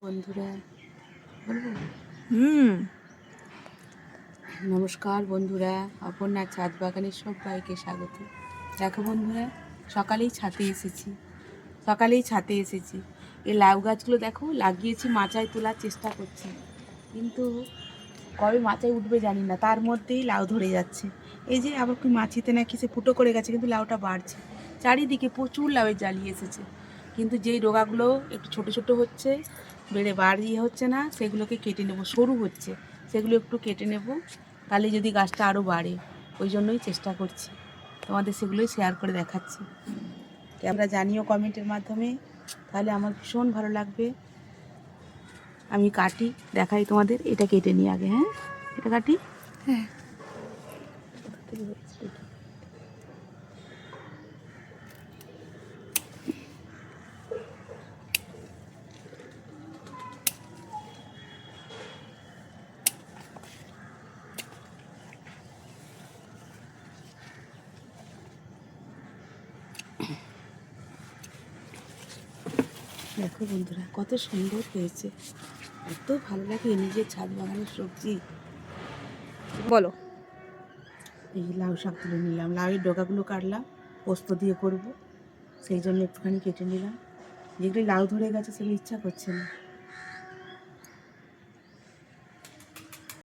বন্ধুরা বলবো হুম নমস্কার বন্ধুরা, অপর্ণা ছাদ বাগানের সবাইকে স্বাগত। দেখো বন্ধুরা, সকালেই ছাতে এসেছি। এই লাউ গাছগুলো দেখো লাগিয়েছি, মাচায় তোলার চেষ্টা করছি, কিন্তু কবে মাচায় উঠবে জানি না, তার মধ্যেই লাউ ধরে যাচ্ছে। এই যে আবার কি মাছিতে না কিসে ফুটো করে গেছে, কিন্তু লাউটা বাড়ছে। চারিদিকে প্রচুর লাউয়ের জালি এসেছে, কিন্তু যেই ডগাগুলো একটু ছোট ছোট হচ্ছে, বেড়ে বাড়ি হচ্ছে না, সেগুলোকে কেটে নেব। সরু হচ্ছে, সেগুলো একটু কেটে নেব, তাহলে যদি গাছটা আরও বাড়ে। ওই জন্যই চেষ্টা করছি, তোমাদের সেগুলোই শেয়ার করে দেখাচ্ছি। তোমরা জানিও কমেন্টের মাধ্যমে, তাহলে আমার ভীষণ ভালো লাগবে। আমি কাটি, দেখাই তোমাদের। এটা কেটে নিই আগে। হ্যাঁ, এটা কাটি। হ্যাঁ দেখো বন্ধুরা, কত সুন্দর হয়েছে, এত ভালো লাগে নিজের ছাদ বাগানের সবজি। বলো। এই লাউ শাক তুলে নিলাম, লাউয়ের ডগাগুলো কাটলাম, পোস্ত দিয়ে করব, সেই জন্য একটুখানি কেটে নিলাম। যেগুলো লাউ ধরে গেছে সেগুলো ইচ্ছা করছে না,